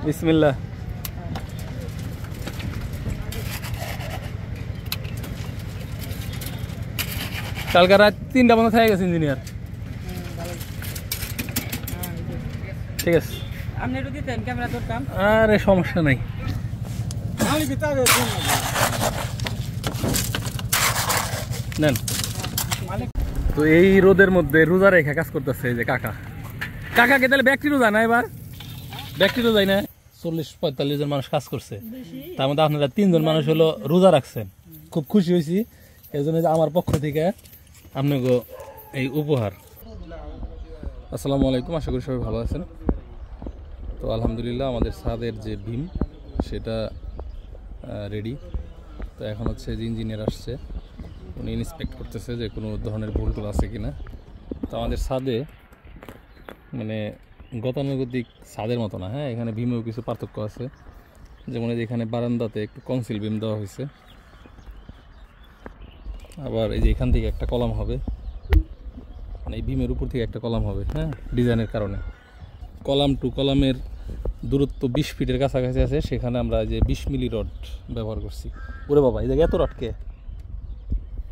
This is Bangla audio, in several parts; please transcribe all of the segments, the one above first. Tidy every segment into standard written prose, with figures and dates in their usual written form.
বিসমিল্লাহ। কালকে রাত 3টা পর্যন্ত থেকে গেছে ইঞ্জিনিয়ার। ঠিক আছে, আরে সমস্যা নাই। নেন। তো এই রোদের মধ্যে রোজা রেখা কাজ করতেছে এই যে কাকা। কাকাকে তাহলে ব্যক্তি রোজা না, এবার ব্যক্তি রোজাই না। 40-45 জন মানুষ কাজ করছে, তার মধ্যে আপনারা 3 জন মানুষ হলো রোজা রাখছেন। খুব খুশি হয়েছি, এই জন্য আমার পক্ষ থেকে আপনাকে এই উপহার। আসসালামু আলাইকুম, আশা করি সবাই ভালো আছেন। তো আলহামদুলিল্লাহ আমাদের ছাদের যে বিম সেটা রেডি। তো এখন হচ্ছে যে ইঞ্জিনিয়ার আসছে, উনি ইন্সপেক্ট করতেছে যে কোনো ধরনের ভুল টুল আছে কিনা। তো আমাদের ছাদে মানে গতানুগতিক ছাদের মতো না, হ্যাঁ, এখানে বিমেও কিছু পার্থক্য আছে। যেমন এখানে বারান্দাতে একটু কনসিল বিম দেওয়া হয়েছে, আবার এই যে এখান থেকে একটা কলাম হবে, মানে এই বিমের উপর থেকে একটা কলাম হবে, হ্যাঁ, ডিজাইনের কারণে। কলাম টু কলামের দূরত্ব 20 ফিটের কাছাকাছি আছে, সেখানে আমরা যে 20 মিলি রড ব্যবহার করছি। ওরে বাবা, এই জায়গায় এত রড কে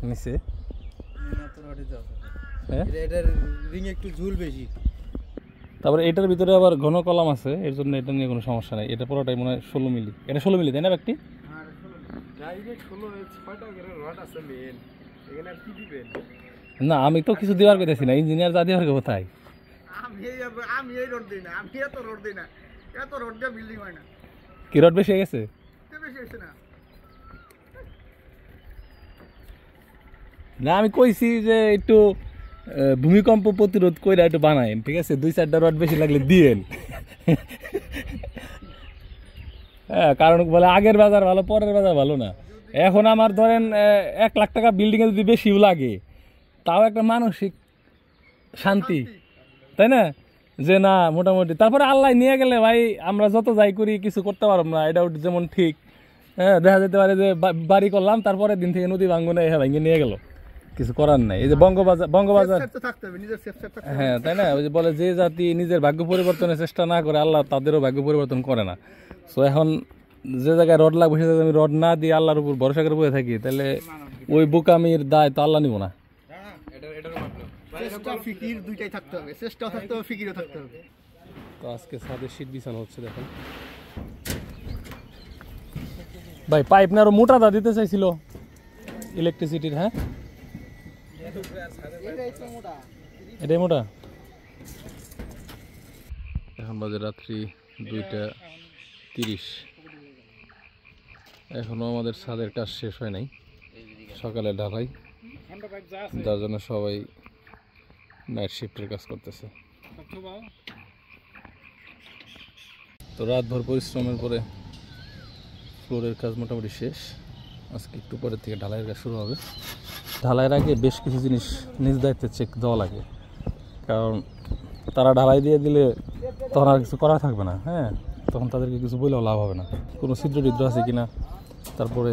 নিচে? হ্যাঁ, এটার রিং একটু ঝুল বেশি। তারপরে এটার ভিতরে আবার ঘন কলাম আছে, এর জন্য এটা নিয়ে কোনো সমস্যা নাই। এটা পুরোটাই মনে হয় 16 মিলি। এটা 16 মিলি তাই না ব্যক্তি? না, আমি তো কিছু দেওয়ার কইতেছি না, ইঞ্জিনিয়ার যা দেওয়ার কোথায়। আমি এই রড দিই না, আমি এত রড দিই না, এত রড দিয়ে বিল্ডিং হয় না। কি রড বেশি হয়ে গেছে? বেশি হয়েছে না। না, আমি কইছি যে একটু ভূমিকম্প প্রতিরোধ কইরা একটু বানায়েন, ঠিক আছে? 2-4টা রড বেশি লাগলে দিয়েন। হ্যাঁ, কারণ বলে আগের বাজার ভালো, পরের বাজার ভালো না। এখন আমার ধরেন 1 লাখ টাকা বিল্ডিংয়ে যদি বেশিও লাগে, তাও একটা মানসিক শান্তি, তাই না? যে না মোটামুটি তারপরে আল্লাহ নিয়ে গেলে ভাই আমরা যত যাই করি কিছু করতে পারব না, এটা যেমন ঠিক। হ্যাঁ, দেখা যেতে পারে যে বাড়ি করলাম, তারপরে দিন থেকে নদী ভাঙ্গনে ভেঙে নিয়ে গেল, কিছু করার নাই। এই যে বঙ্গবাজার, হ্যাঁ, তাই না? ওই যে বলে যে জাতি নিজের ভাগ্য পরিবর্তনের চেষ্টা না করে, আল্লাহ তাদেরও ভাগ্য পরিবর্তন করে না। সো এখন যে জায়গায় রড লাগবে সে জায়গায় আমি রড না দিয়ে আল্লাহর উপর ভরসা করে বসে থাকি, তাহলে ওই বোকামির দায় তো আল্লাহ নিব না। তো আজকে ছাদে শীট বিছানো হচ্ছে, দেখেন ভাই। পাইপ না আরো মোটা দা দিতে চাইছিল ইলেকট্রিসিটির। হ্যাঁ, এটাই মোটা। এখন বাজে রাত্রি 2:30। এখনো আমাদের ছাদের কাজ শেষ হয় নাই, সকালে ঢালাই, যার জন্য সবাই নাইট শিফটের কাজ করতেছে। তো রাতভর পরিশ্রমের পরে ফ্লোরের কাজ মোটামুটি শেষ। আজকে একটু পরের থেকে ঢালাইয়ের কাজ শুরু হবে। ঢালাইয়ের আগে বেশ কিছু জিনিস নিজ দায়িত্বে চেক দেওয়া লাগে, কারণ তারা ঢালাই দিয়ে দিলে তখন আর কিছু করা থাকবে না। হ্যাঁ, তখন তাদেরকে কিছু বললেও লাভ হবে না। কোনো ছিদ্র টিদ্র আছে কিনা, তারপরে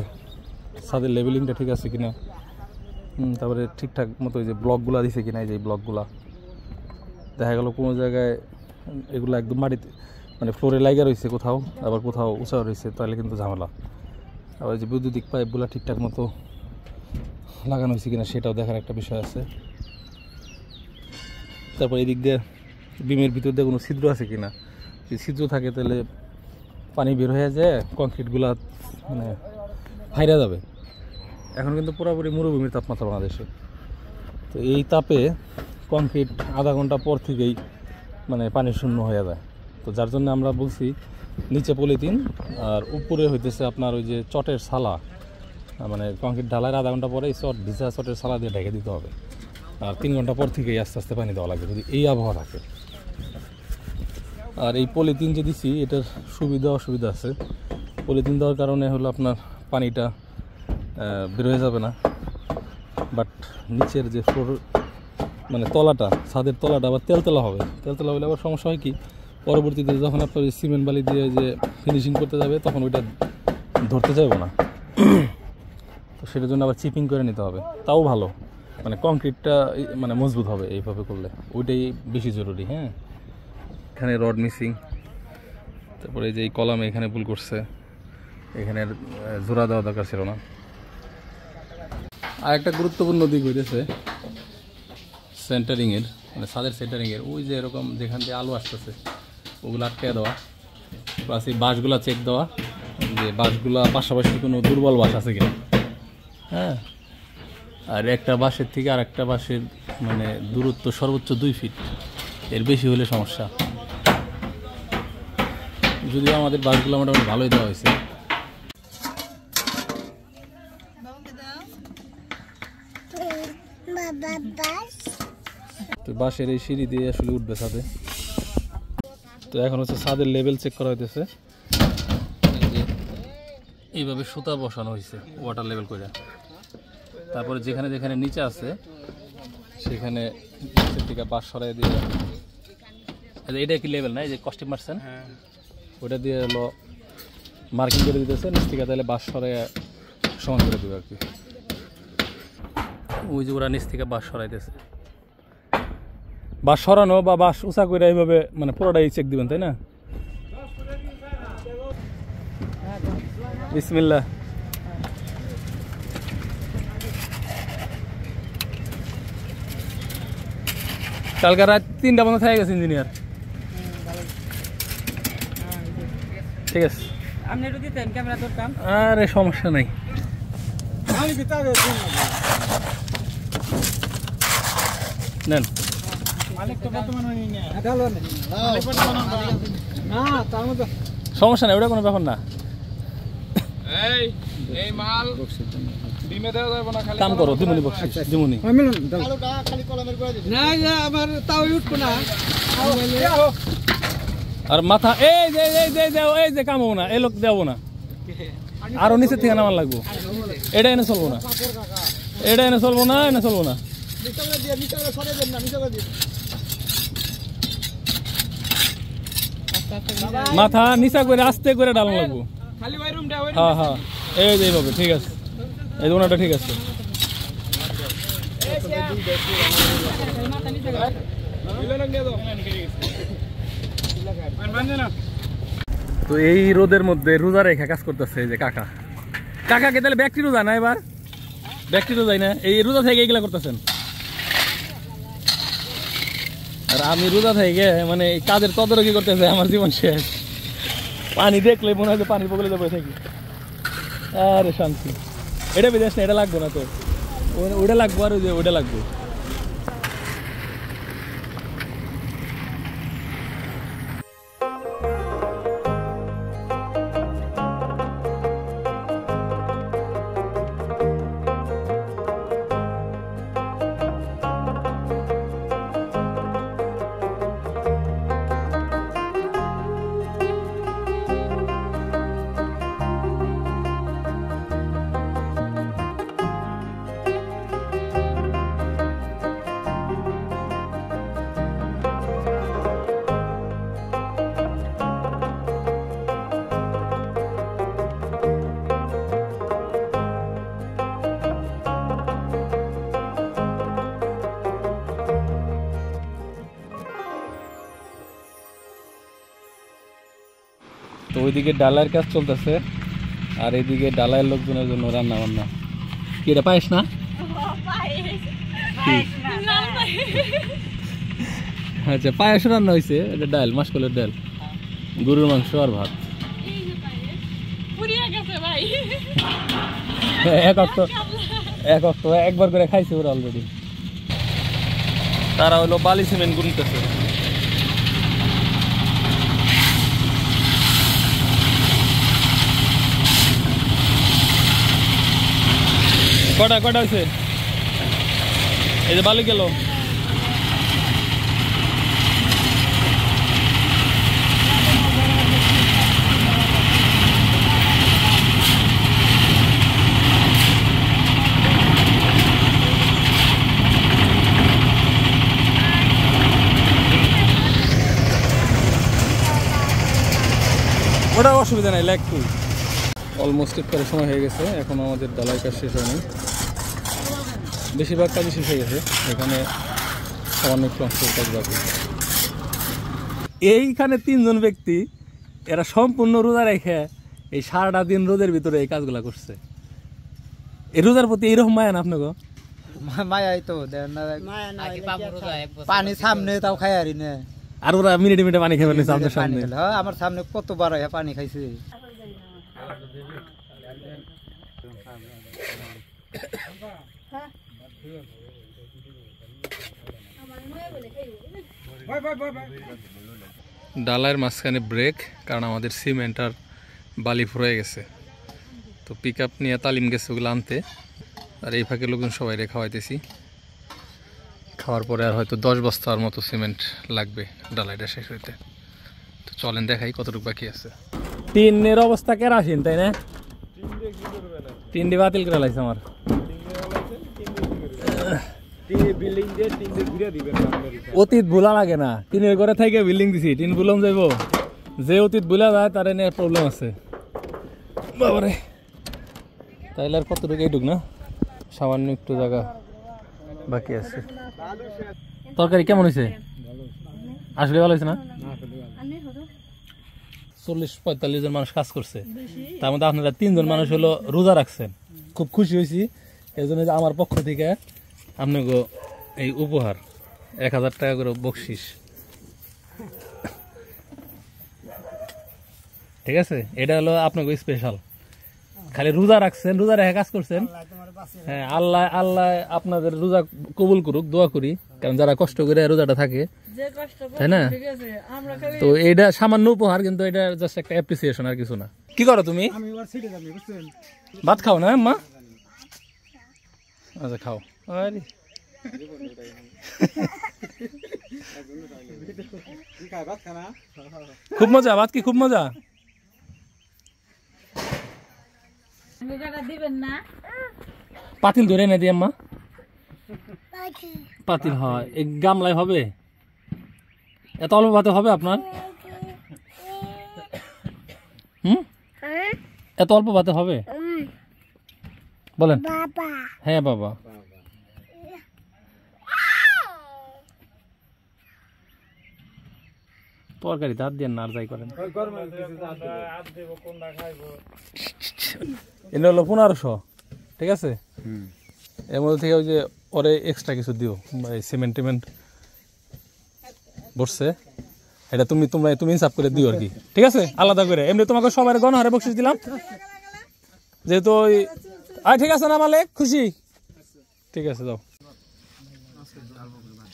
ছাদের লেভেলিংটা ঠিক আছে কিনা, তারপরে ঠিকঠাক মতো এই যে ব্লকগুলা দিছে কিনা, এই যে ব্লকগুলা দেখা গেল কোনো জায়গায় এগুলো একদম মাটিতে মানে ফ্লোরে লাইগা রয়েছে কোথাও, আবার কোথাও উঁচা রয়েছে, তাহলে কিন্তু ঝামেলা। আবার যে বৈদ্যুতিক পাইপগুলো ঠিকঠাক মতো লাগানো হয়েছে কিনা সেটাও দেখার একটা বিষয় আছে। তারপর এই দিক দিয়ে বিমের ভিতর দিয়ে কোনো ছিদ্র আছে কিনা, যদি ছিদ্র থাকে তাহলে পানি বের হয়ে যায়, কংক্রিটগুলা মানে ফাইরা যাবে। এখন কিন্তু পুরোপুরি মরুভূমির তাপমাত্রা বাংলাদেশে। তো এই তাপে কংক্রিট আধা ঘন্টা পর থেকেই মানে পানি শূন্য হয়ে যায়। তো যার জন্য আমরা বলছি নিচে পলিথিন আর উপরে হইতেছে আপনার ওই যে চটের ছালা, মানে কংক্রিট ঢালাইয়ের আধা ঘন্টা পরে এই চট ভিজা চটের ছালা দিয়ে ঢেকে দিতে হবে। আর 3 ঘন্টা পর থেকেই আস্তে আস্তে পানি দেওয়া লাগবে যদি এই আবহাওয়া থাকে। আর এই পলিথিন যে দিছি এটার সুবিধা অসুবিধা আছে। পলিথিন দেওয়ার কারণে হলো আপনার পানিটা বের হয়ে যাবে না, বাট নিচের যে ফ্লোর মানে তলাটা, ছাদের তলাটা আবার তেলতেলা হবে। তেলতেলা হলে আবার সমস্যা হয় কি, পরবর্তীতে যখন আপনার সিমেন্ট বালি দিয়ে যে ফিনিশিং করতে যাবে তখন ওইটা ধরতে চাইব না। তো সেটার জন্য আবার চিপিং করে নিতে হবে, তাও ভালো, মানে কংক্রিটটা মানে মজবুত হবে এইভাবে করলে, ওইটাই বেশি জরুরি। হ্যাঁ, এখানে রড মিসিং, তারপরে এই যে এই কলামে এখানে ভুল করছে, এখানে জোড়া দেওয়া দরকার ছিল না। আর একটা গুরুত্বপূর্ণ দিক হইতেছে সেন্টারিংয়ের, মানে ছাদের সেন্টারিংয়ের ওই যে এরকম যেখান দিয়ে আলো আসতেছে ওগুলো আটকে দেওয়া, প্লাস এই বাঁশগুলা চেক দেওয়া যে বাঁশগুলা পাশাপাশি কোনো দুর্বল বাঁশ আছে কিনা। হ্যাঁ, আর একটা বাঁশের থেকে আর একটা বাঁশের মানে দূরত্ব সর্বোচ্চ 2 ফিট, এর বেশি হলে সমস্যা। যদিও আমাদের বাঁশগুলো মোটামুটি ভালোই দেওয়া হয়েছে। তো বাঁশের এই সিঁড়ি দিয়ে আসলে উঠবে ছাদে। তো এখন হচ্ছে ছাদের লেভেল চেক করা হইতেছে, এইভাবে সুতা বসানো হয়েছে ওয়াটার লেভেল করে। তারপরে যেখানে যেখানে নিচে আছে সেখানে নিচের থেকে বাঁশ সরাই দিয়ে, এটা কি লেভেল না, এই যে কস্টিং মারছেন ওটা দিয়ে হলো মার্কিং করে দিতেছে নিচ থেকে, তাহলে বাঁশ সরাই সমান করে দেবে আর কি। ওই যে ওরা নিচ থেকে বাঁশ সরাইতেছে, বাঁশ সরানো বা বাঁশ উঁচা করে এইভাবে মানে পুরোটাই চেক দিবেন, তাই না? বিসমিল্লাহ। কালকে রাত 3টা পর্যন্ত থেকে গেছে ইঞ্জিনিয়ার। ঠিক আছে, আরে সমস্যা নাই। নেন, সমস্যা নাই, ওটা কোনো ব্যাপার না। কাম করো, দিমুনি বকশিস দিমুনি। আর মাথা এই যে এই যে কাম হবো না, এই লোক দেবো না, আরো নিচের থেকে নামার লাগবো। এটা এনে চলবো না, এটা এনে চলবো না, এনে চলবো না। মাথা নিচা করে আস্তে করে ডালানো লাগবো। হ্যাঁ হ্যাঁ, এই যে এইভাবে, ঠিক আছে, এই দোনাটা ঠিক আছে। তো এই রোদের মধ্যে রোজা রেখা কাজ করতেছে এই যে কাকা। কাকাকে তাহলে ব্যক্তি রোজা না, এবার ব্যক্তি রোজাই না, এই রোজা থেকে এইগুলা করতেছেন। আর আমি রোজা থেকে মানে কাজের তদারকি করতেছে, আমার জীবন শেষ। পানি দেখলে মনে হয় যে পানির বগলে যাবে থাকি। আরে শান্তি, এটা বিদেশ না, এটা লাগবো না তো, ওটা লাগবো আর ওই যে ওটা লাগবো। তো ওইদিকে ডালার কাজ চলতেছে, আর এইদিকে ডালায়ের লোকজনের জন্য রান্না বান্না। কি এটা পায়েস না? আচ্ছা, পায়েস রান্না হয়েছে, এটা ডাল, মাসকলের ডাল, গরুর মাংস আর ভাত। একবার করে খাইছে ওরা অলরেডি। তারা হলো বালি সিমেন্ট গুনতেছে। কটা হয়েছে? এই যে বালি গেল। ওটা অসুবিধা নাই, লেগ টু অলমোস্ট ইফতারের সময় হয়ে গেছে। এখন আমাদের ডালাই কাজ শেষ হয়নি, বেশিরভাগ কাজই শেষ হয়ে গেছে। এখানে সামান্য একটু অংশ কাজ বাকি। এইখানে 3 জন ব্যক্তি এরা সম্পূর্ণ রোজা রেখে এই সারাটা দিন রোদের ভিতরে এই কাজগুলা করছে। এই রোজার প্রতি এইরকম মায়া না আপনাকে? মায়াই তো পানি সামনে তাও খাই আরি না। আর ওরা মিনিটে মিনিটে পানি খাবে আপনার সামনে? আমার সামনে কতবার পানি খাইছে। ডালার মাঝখানে ব্রেক, কারণ আমাদের সিমেন্ট আর বালি ফুরে গেছে। তো পিক আপ নিয়ে তালিম গেছে ওগুলো আনতে, আর এই ফাঁকে লোকজন সবাই রে খাওয়াইতেছি। খাওয়ার পরে আর হয়তো 10 বস্তার মতো সিমেন্ট লাগবে ডালাইটা শেষ হইতে। তো চলেন দেখাই কতটুকু বাকি আছে। টিনের অবস্থা কেরাসিন, তাই না? টিন বাতিল করে লাগছে আমার। অতীত ভুলা লাগে না, টিনের ঘরে থেকে বিল্ডিং দিছি, টিন ভুলাম যাইব। যে অতীত ভুলা যায় তার এনে প্রবলেম আছে বাবারে। তাইলে আর কতটুকু এইটুক না, সামান্য একটু জায়গা বাকি আছে। তরকারি কেমন হয়েছে? আসলে ভালো হয়েছে না? 40-45 জন মানুষ কাজ করছে, তার মধ্যে আপনারা 3 জন মানুষ হলো রোজা রাখছেন। খুব খুশি হয়েছি এই জন্য যে আমার পক্ষ থেকে আপনাকে এই উপহার 1000 টাকা করে বকশিস, ঠিক আছে? এটা হলো আপনাকে স্পেশাল। খালি রোজা রাখছেন, রোজা রেখে কাজ করছেন। হ্যাঁ, আল্লাহ আল্লাহ আপনাদের রোজা কবুল করুক, দোয়া করি। কারণ যারা কষ্ট করে রোজাটা থাকে, তাই না? তো এটা সামান্য উপহার, কিন্তু এটা জাস্ট একটা অ্যাপ্রিসিয়েশন, আর কিছু না। কি করো তুমি? ভাত খাও না মা? আচ্ছা খাও। আরে খুব মজা, ভাত কি খুব মজা। পাতিল ধরে না দিয়ে আম্মা, পাতিল হয় এই গামলায় হবে। এত অল্প ভাতে হবে আপনার? এত অল্প ভাতে হবে বলেন? হ্যাঁ বাবা। তরকারি দাঁত দিয়ে না, আর যাই করেন। এটা হলো 1500, ঠিক আছে? এর মধ্যে থেকে ওই যে ওরে এক্সট্রা কিছু দিও, সিমেন্ট টিমেন্ট বসছে, এটা তুমি হিসাব করে দিও আর কি, ঠিক আছে? আলাদা করে। এমনি তোমাকে সবাই গণহারে বকশিস দিলাম, যেহেতু ঠিক আছে না মালিক? খুশি? ঠিক আছে, যাও।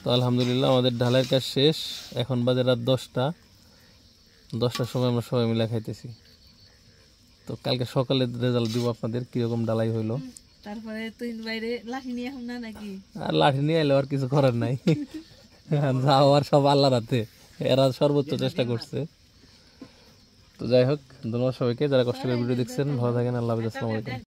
তো আলহামদুলিল্লাহ আমাদের ঢালাইয়ের কাজ শেষ। এখন বাজে রাত 10টার সময় আমরা সবাই মিলে খাইতেছি। তো কালকে সকালে রেজাল্ট দিব আপনাদের কিরকম ঢালাই হইলো। তারপরে তুই বাইরে লাঠি নিয়ে এখন না নাকি? আর লাঠি নিয়ে এলে আর কিছু করার নাই, যাও আর সব আল্লাহর হাতে। এরা সর্বোচ্চ চেষ্টা করছে। তো যাই হোক, ধন্যবাদ সবাইকে যারা কষ্ট করে ভিডিও দেখছেন। ভালো থাকেন, আল্লাহ হাফেজ, আসসালামু আলাইকুম।